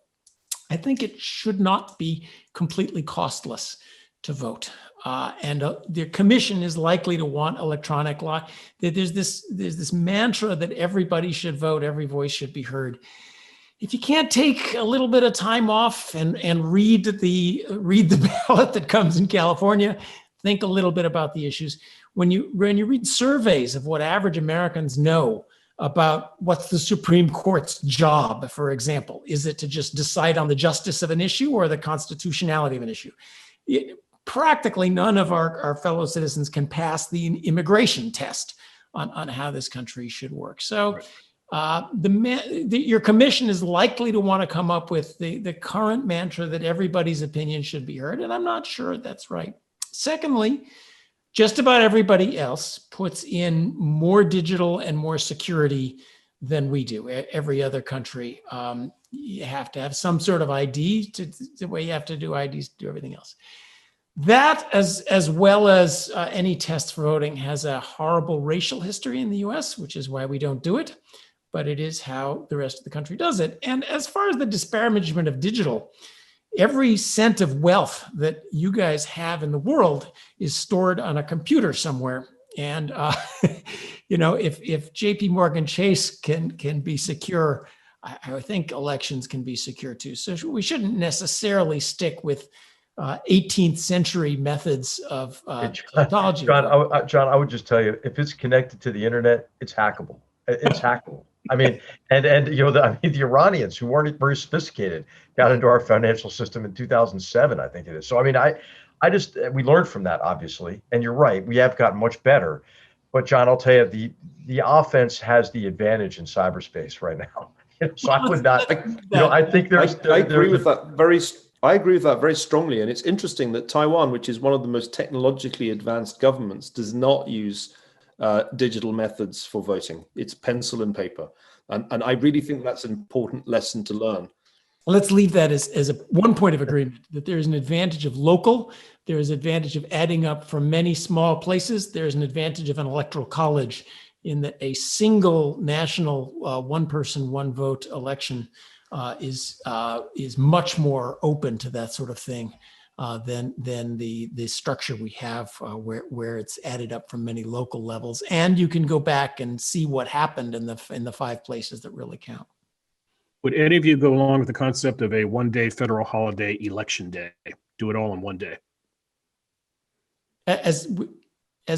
I think it should not be completely costless to vote. And the commission is likely to want electronic law. There's this mantra that everybody should vote, every voice should be heard. If you can't take a little bit of time off and read the ballot that comes in California, think a little bit about the issues. When you read surveys of what average Americans know about what's the Supreme Court's job, for example, is it to just decide on the justice of an issue or the constitutionality of an issue? Practically none of our fellow citizens can pass the immigration test on how this country should work. So. Right. Your commission is likely to want to come up with the current mantra that everybody's opinion should be heard, and I'm not sure that's right. Secondly, just about everybody else puts in more digital and more security than we do. Every other country, you have to have some sort of ID the way you have to do IDs to do everything else. That, as well as any test for voting, has a horrible racial history in the US, which is why we don't do it. But it is how the rest of the country does it. And as far as the disparagement of digital, every cent of wealth that you guys have in the world is stored on a computer somewhere. And if JP Morgan Chase can be secure, I think elections can be secure too. So we shouldn't necessarily stick with 18th century methods of technology. John, I would just tell you, if it's connected to the internet, it's hackable. It's hackable. I mean, and the Iranians, who weren't very sophisticated, got into our financial system in 2007, I think it is. So I mean, we learned from that, obviously, and you're right, we have gotten much better. But John, I'll tell you, the offense has the advantage in cyberspace right now. So I would not. I think there's. I agree with that very strongly, and it's interesting that Taiwan, which is one of the most technologically advanced governments, does not use digital methods for voting. It's pencil and paper, and I really think that's an important lesson to learn. Let's leave that as one point of agreement, that there's an advantage of local, there's an advantage of adding up from many small places, there's an advantage of an electoral college in that a single national one person, one vote election is much more open to that sort of thing than the structure we have where it's added up from many local levels. And you can go back and see what happened in the 5 places that really count. Would any of you go along with the concept of a one-day federal holiday, election day? Do it all in one day. As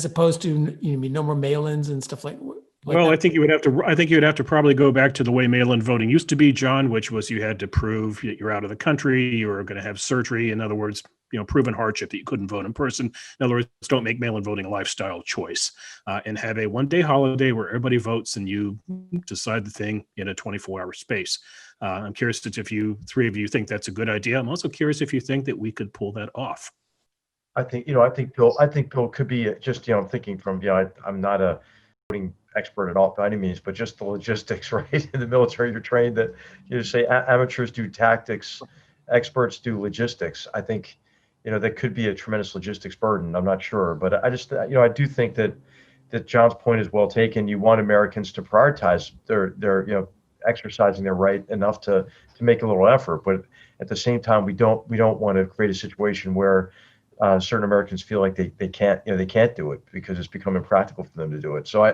opposed to no more mail-ins and stuff like well, that? I think you would have to probably go back to the way mail-in voting used to be, John, which was you had to prove that you're out of the country, you were going to have surgery. In other words, proven hardship that you couldn't vote in person. In other words, don't make mail-in voting a lifestyle choice, and have a one-day holiday where everybody votes and you decide the thing in a 24-hour space. I'm curious if you 3 of you think that's a good idea. I'm also curious if you think that we could pull that off. I think Bill could be just, I'm thinking from, I'm not a voting expert at all by any means, but just the logistics, right? In the military, you're trained that say amateurs do tactics, experts do logistics. I think, that could be a tremendous logistics burden. I'm not sure, but I just, I do think that John's point is well taken. You want Americans to prioritize their exercising their right enough to make a little effort, but at the same time, we don't want to create a situation where certain Americans feel like they can't do it because it's become impractical for them to do it. So I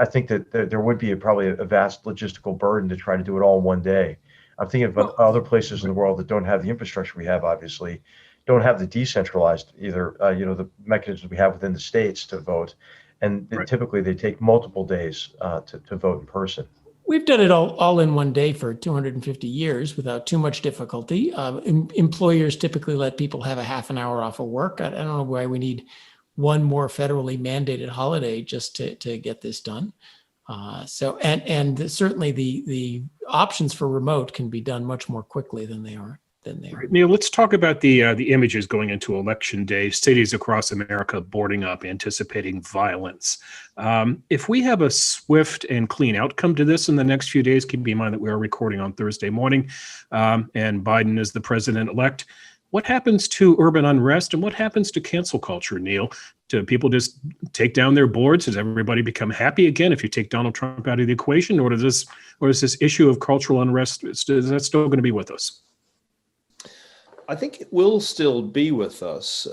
think that there would be probably a vast logistical burden to try to do it all in one day. I'm thinking of other places in the world that don't have the infrastructure we have, obviously, don't have the decentralized either, the mechanisms we have within the states to vote. And right. Typically they take multiple days to vote in person. We've done it all in one day for 250 years without too much difficulty. Employers typically let people have a half an hour off of work. I don't know why we need one more federally mandated holiday just to get this done. And certainly the options for remote can be done much more quickly than they are. Right. Neil, let's talk about the images going into Election Day. Cities across America boarding up, anticipating violence. If we have a swift and clean outcome to this in the next few days, keep in mind that we are recording on Thursday morning, and Biden is the president-elect. What happens to urban unrest and what happens to cancel culture, Neil? Do people just take down their boards? Does everybody become happy again if you take Donald Trump out of the equation? Or is this issue of cultural unrest, is that still going to be with us? I think it will still be with us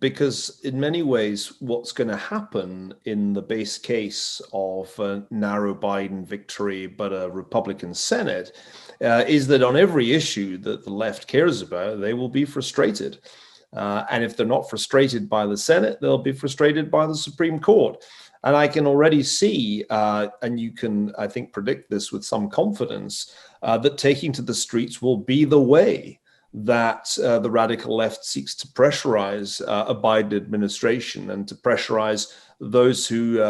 because in many ways, what's going to happen in the base case of a narrow Biden victory, but a Republican Senate, is that on every issue that the left cares about, they will be frustrated. And if they're not frustrated by the Senate, they'll be frustrated by the Supreme Court. And I can already see, and you can, I think, predict this with some confidence, that taking to the streets will be the way that the radical left seeks to pressurize a Biden administration and to pressurize those who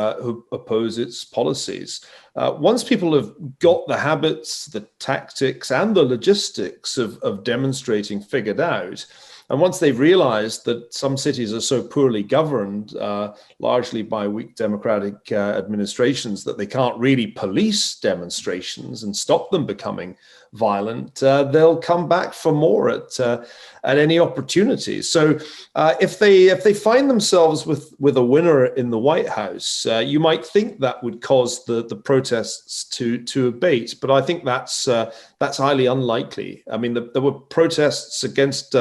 oppose its policies. Once people have got the habits, the tactics, and the logistics of demonstrating figured out, And once they've realized that some cities are so poorly governed, largely by weak democratic administrations, that they can't really police demonstrations and stop them becoming violent, they'll come back for more at any opportunity. So if they find themselves with a winner in the White House, you might think that would cause the protests to abate, but I think that's highly unlikely. I mean, there were protests against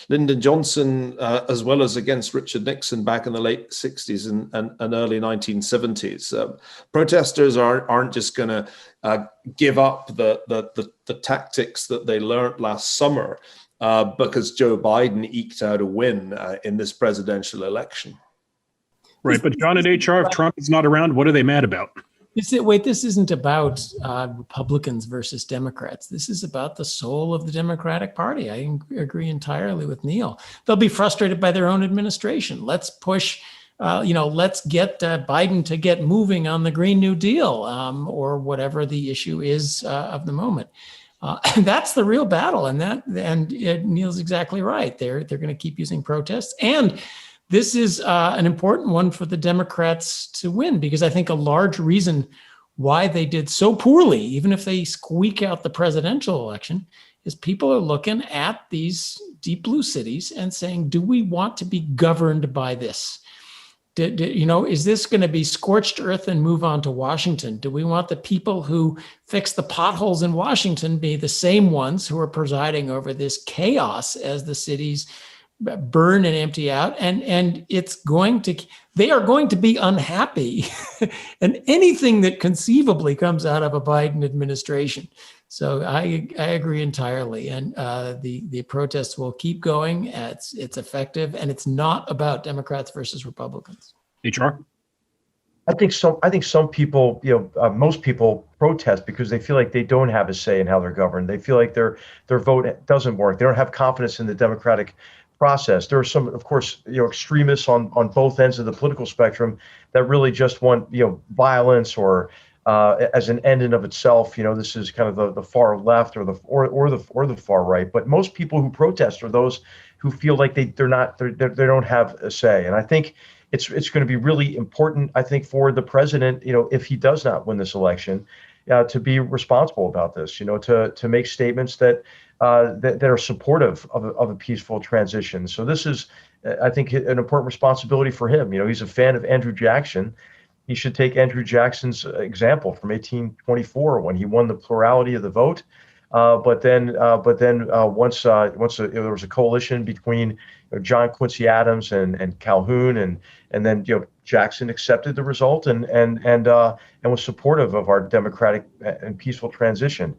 Lyndon Johnson as well as against Richard Nixon back in the late 60s and early 1970s. Protesters aren't just going to give up the tactics that they learned last summer because Joe Biden eked out a win in this presidential election. Right, but John and HR, if Trump is not around, what are they mad about? This isn't about Republicans versus Democrats. This is about the soul of the Democratic Party. I agree entirely with Neil. They'll be frustrated by their own administration. Let's push, let's get Biden to get moving on the Green New Deal or whatever the issue is of the moment. That's the real battle, and Neil's exactly right. They're going to keep using protests, and this is an important one for the Democrats to win, because I think a large reason why they did so poorly, even if they squeak out the presidential election, is people are looking at these deep blue cities and saying, do we want to be governed by this? Is this going to be scorched earth and move on to Washington? Do we want the people who fix the potholes in Washington be the same ones who are presiding over this chaos as the cities burn and empty out, and they are going to be unhappy and anything that conceivably comes out of a Biden administration. So I agree entirely, and the protests will keep going. It's effective, and it's not about Democrats versus Republicans. HR? I think some people, most people protest because they feel like they don't have a say in how they're governed. They feel like their vote doesn't work. They don't have confidence in the democratic process. There are some, of course, extremists on both ends of the political spectrum that really just want, violence or as an end in of itself. This is kind of the far left or the far right. But most people who protest are those who feel like they don't have a say. And I think it's going to be really important, I think, for the president, if he does not win this election, to be responsible about this, to make statements that are supportive of a peaceful transition. So this is, I think, an important responsibility for him. He's a fan of Andrew Jackson. He should take Andrew Jackson's example from 1824 when he won the plurality of the vote. But then once there was a coalition between John Quincy Adams and Calhoun, and then Jackson accepted the result and was supportive of our democratic and peaceful transition.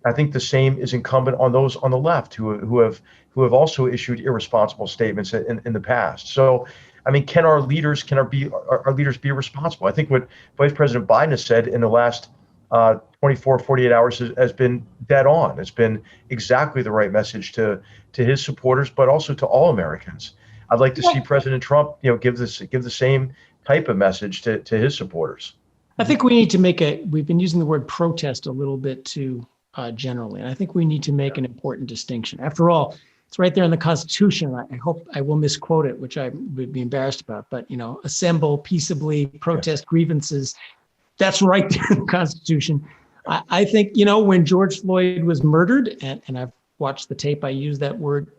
I think the same is incumbent on those on the left who have also issued irresponsible statements in the past. So, I mean, can our leaders be responsible? I think what Vice President Biden has said in the last 24, 48 hours has been dead on. It's been exactly the right message to his supporters, but also to all Americans. I'd like to see President Trump, give the same type of message to his supporters. I think we need to we've been using the word protest a little bit too generally, and I think we need to make an important distinction. After all, it's right there in the Constitution. I hope I will misquote it, which I would be embarrassed about, but assemble peaceably, protest grievances. That's right there in the Constitution. I think, when George Floyd was murdered, and I've watched the tape, I use that word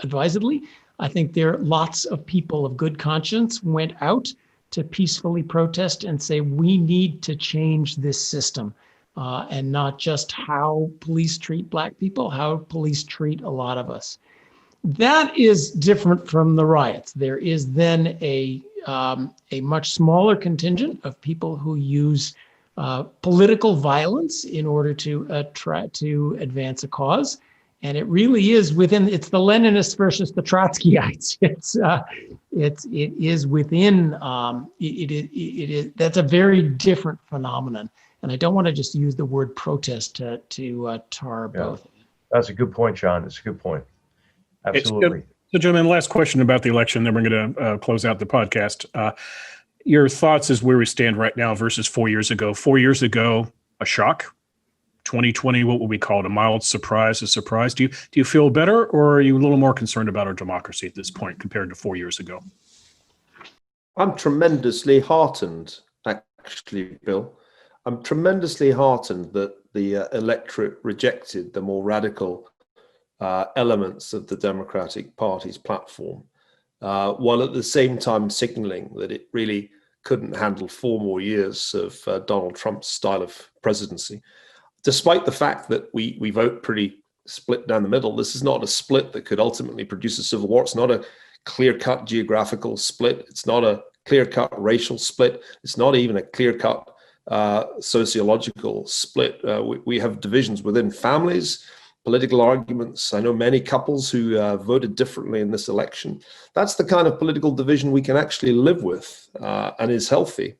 advisedly. I think there are lots of people of good conscience went out to peacefully protest and say, we need to change this system, and not just how police treat Black people, how police treat a lot of us. That is different from the riots. There is then a much smaller contingent of people who use political violence in order to try to advance a cause. And it really is it's the Leninists versus the Trotskyites. It is within, that's a very different phenomenon. And I don't want to just use the word protest to tar both. That's a good point, John. It's a good point. Absolutely. So, gentlemen, last question about the election, then we're going to close out the podcast. Your thoughts as where we stand right now versus 4 years ago. 4 years ago, a shock. 2020, what would we call it? A mild surprise, a surprise. Do you feel better, or are you a little more concerned about our democracy at this point compared to 4 years ago? I'm tremendously heartened, actually, Bill. I'm tremendously heartened that the electorate rejected the more radical elements of the Democratic Party's platform, while at the same time signaling that it really couldn't handle 4 more years of Donald Trump's style of presidency. Despite the fact that we vote pretty split down the middle, this is not a split that could ultimately produce a civil war. It's not a clear-cut geographical split. It's not a clear-cut racial split. It's not even a clear-cut sociological split. We have divisions within families, political arguments. I know many couples who voted differently in this election. That's the kind of political division we can actually live with and is healthy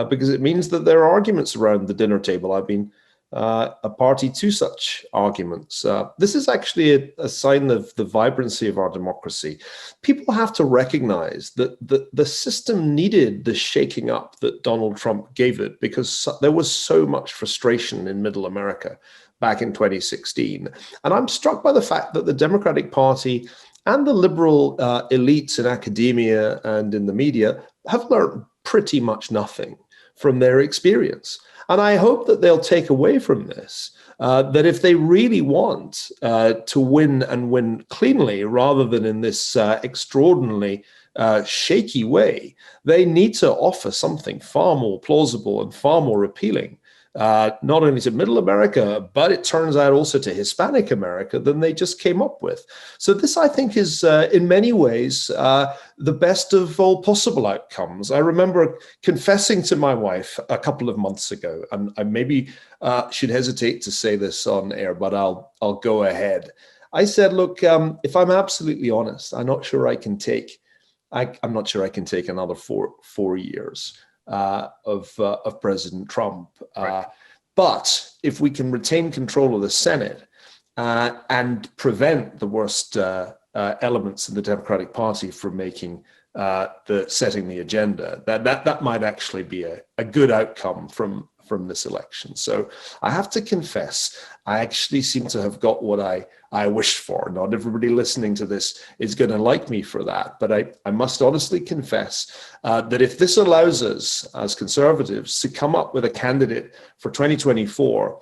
because it means that there are arguments around the dinner table. I've been a party to such arguments. This is actually a sign of the vibrancy of our democracy. People have to recognize that the system needed the shaking up that Donald Trump gave it because there was so much frustration in middle America back in 2016. And I'm struck by the fact that the Democratic Party and the liberal elites in academia and in the media have learned pretty much nothing from their experience. And I hope that they'll take away from this that if they really want to win and win cleanly rather than in this extraordinarily shaky way, they need to offer something far more plausible and far more appealing, not only to middle America, but it turns out also to Hispanic America than they just came up with. So this, I think, is in many ways the best of all possible outcomes. I remember confessing to my wife a couple of months ago, and I maybe should hesitate to say this on air, but I'll go ahead. I said, look, if I'm absolutely honest, I'm not sure I can take another four years of President Trump. Right. But if we can retain control of the Senate and prevent the worst elements in the Democratic Party from setting the agenda, that might actually be a good outcome from this election. So I have to confess, I actually seem to have got what I wished for. Not everybody listening to this is going to like me for that, but I must honestly confess that if this allows us as conservatives to come up with a candidate for 2024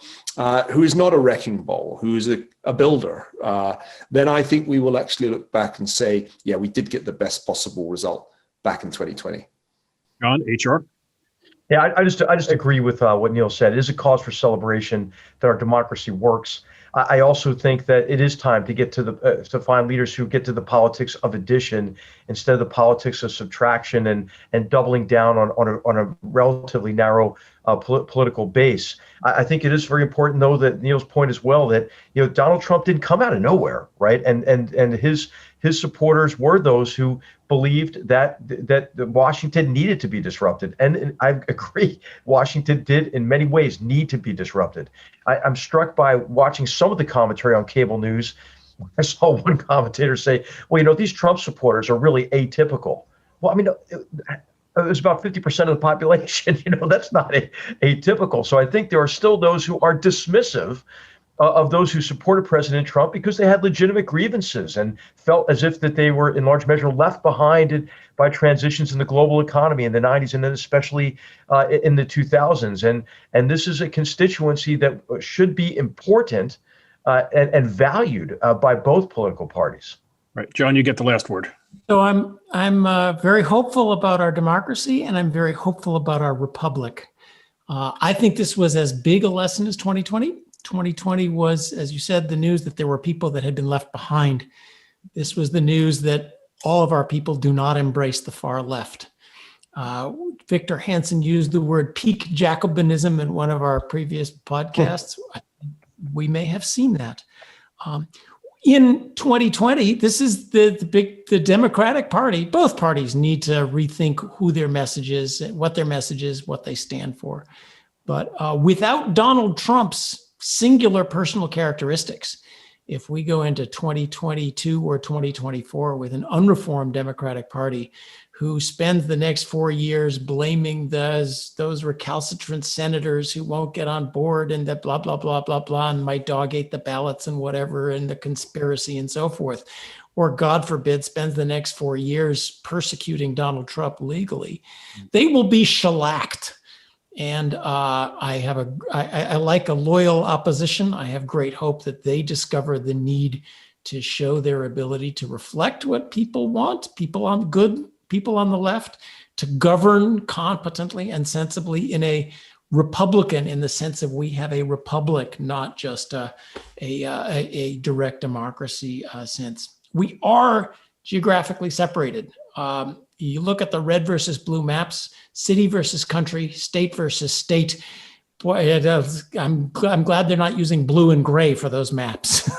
who is not a wrecking ball, who is a builder, then I think we will actually look back and say, yeah, we did get the best possible result back in 2020. John, HR? Yeah, I just agree with what Neil said. It is a cause for celebration that our democracy works. I also think that it is time to get to find leaders who get to the politics of addition instead of the politics of subtraction and doubling down on a relatively narrow political base. I think it is very important, though, that Neil's point as well, that Donald Trump didn't come out of nowhere, right? And his supporters were those who believed that Washington needed to be disrupted. And I agree, Washington did in many ways need to be disrupted. I'm struck by watching some of the commentary on cable news. I saw one commentator say, well, these Trump supporters are really atypical. Well, I mean, it was about 50% of the population. That's not atypical. So I think there are still those who are dismissive of those who supported President Trump because they had legitimate grievances and felt as if that they were in large measure left behind by transitions in the global economy in the 90s and then especially in the 2000s. And this is a constituency that should be important and valued by both political parties. Right. John, you get the last word. So I'm very hopeful about our democracy, and I'm very hopeful about our republic. I think this was as big a lesson as 2020. 2020 was, as you said, the news that there were people that had been left behind. This was the news that all of our people do not embrace the far left. Victor Hansen used the word peak Jacobinism in one of our previous podcasts. We may have seen that. In 2020, this is the Democratic Party. Both parties need to rethink who their message is, what they stand for. But without Donald Trump's singular personal characteristics, if we go into 2022 or 2024 with an unreformed Democratic Party who spends the next 4 years blaming those recalcitrant senators who won't get on board and that blah, blah, blah, blah, blah, and might dog eat the ballots and whatever, and the conspiracy and so forth. Or God forbid, spends the next 4 years persecuting Donald Trump legally, they will be shellacked. And I like a loyal opposition. I have great hope that they discover the need to show their ability to reflect what people want, people on the left, to govern competently and sensibly in a Republican, in the sense of we have a republic, not just a direct democracy sense. We are geographically separated. You look at the red versus blue maps, city versus country, state versus state. Boy, I'm glad they're not using blue and gray for those maps.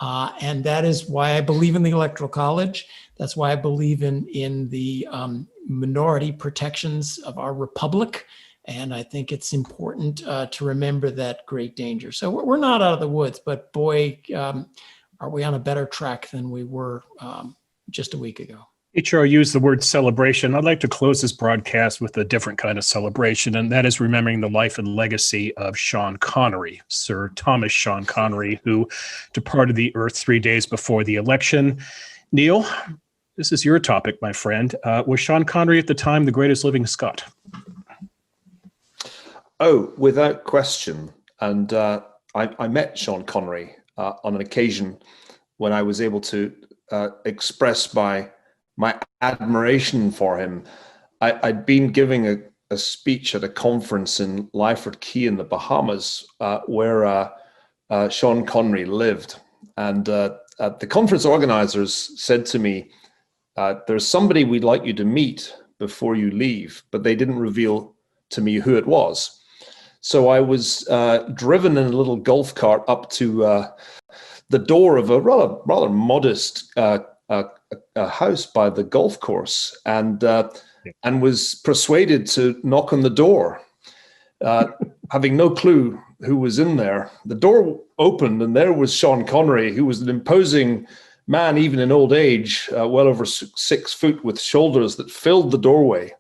And that is why I believe in the Electoral College. That's why I believe in the minority protections of our republic. And I think it's important to remember that great danger. So we're not out of the woods, but boy, are we on a better track than we were just a week ago. HR used the word celebration. I'd like to close this broadcast with a different kind of celebration, and that is remembering the life and legacy of Sean Connery, Sir Thomas Sean Connery, who departed the earth 3 days before the election. Neil, this is your topic, my friend. Was Sean Connery at the time the greatest living Scot? Oh, without question. And I met Sean Connery on an occasion when I was able to express my admiration for him. I'd been giving a speech at a conference in Lyford Cay in the Bahamas where Sean Connery lived. And the conference organizers said to me, there's somebody we'd like you to meet before you leave, but they didn't reveal to me who it was. So I was driven in a little golf cart up to the door of a rather modest a house by the golf course, and was persuaded to knock on the door, having no clue who was in there. The door opened, and there was Sean Connery, who was an imposing man, even in old age, well over 6 foot, with shoulders that filled the doorway.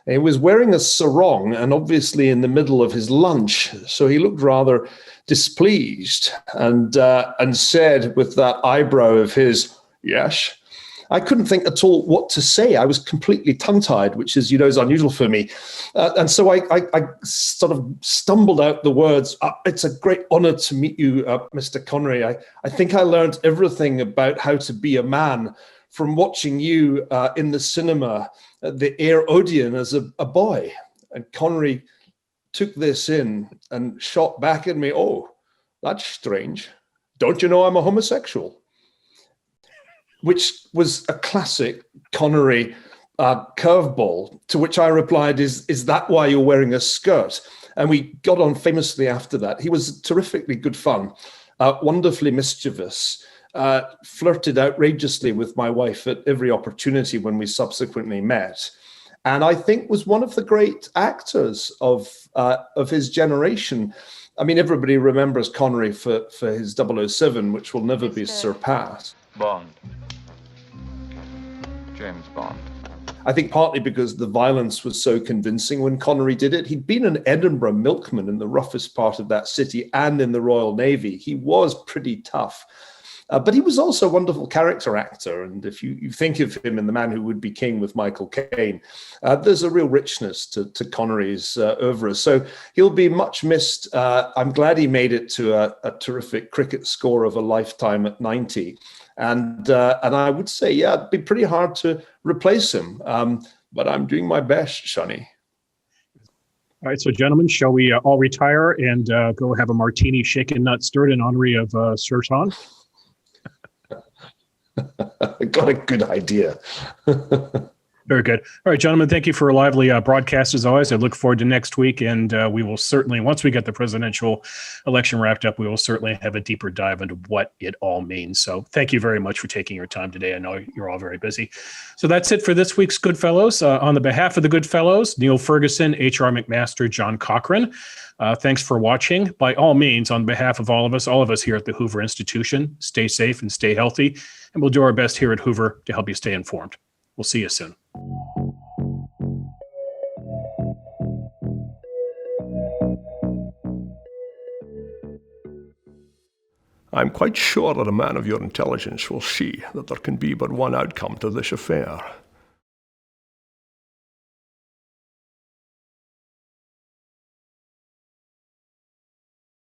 And he was wearing a sarong, and obviously in the middle of his lunch, so he looked rather displeased, and said with that eyebrow of his, "Yes." I couldn't think at all what to say. I was completely tongue-tied, which is unusual for me. And so I sort of stumbled out the words, "It's a great honor to meet you, Mr. Connery. I think I learned everything about how to be a man from watching you in the cinema, the Air Odeon, as a boy." And Connery took this in and shot back at me, "Oh, that's strange. Don't you know I'm a homosexual?" Which was a classic Connery curveball, to which I replied, is that why you're wearing a skirt? And we got on famously after that. He was terrifically good fun, wonderfully mischievous, flirted outrageously with my wife at every opportunity when we subsequently met. And I think was one of the great actors of his generation. I mean, everybody remembers Connery for his 007, which will never be surpassed. Bond. James Bond. I think partly because the violence was so convincing when Connery did it. He'd been an Edinburgh milkman in the roughest part of that city and in the Royal Navy. He was pretty tough. But he was also a wonderful character actor. And if you think of him in The Man Who Would Be King with Michael Caine, there's a real richness to Connery's oeuvre. So he'll be much missed. I'm glad he made it to a terrific cricket score of a lifetime at 90. And I would say, yeah, it'd be pretty hard to replace him. But I'm doing my best, Shani. All right, so gentlemen, shall we all retire and go have a martini shaken, not stirred in honor of Sir Sean? Got a good idea. Very good. All right, gentlemen, thank you for a lively broadcast as always. I look forward to next week, and we will certainly, once we get the presidential election wrapped up, we will certainly have a deeper dive into what it all means. So thank you very much for taking your time today. I know you're all very busy. So that's it for this week's Goodfellows. On the behalf of the Goodfellows, Neil Ferguson, H.R. McMaster, John Cochran, thanks for watching. By all means, on behalf of all of us here at the Hoover Institution, stay safe and stay healthy, and we'll do our best here at Hoover to help you stay informed. We'll see you soon. I'm quite sure that a man of your intelligence will see that there can be but one outcome to this affair.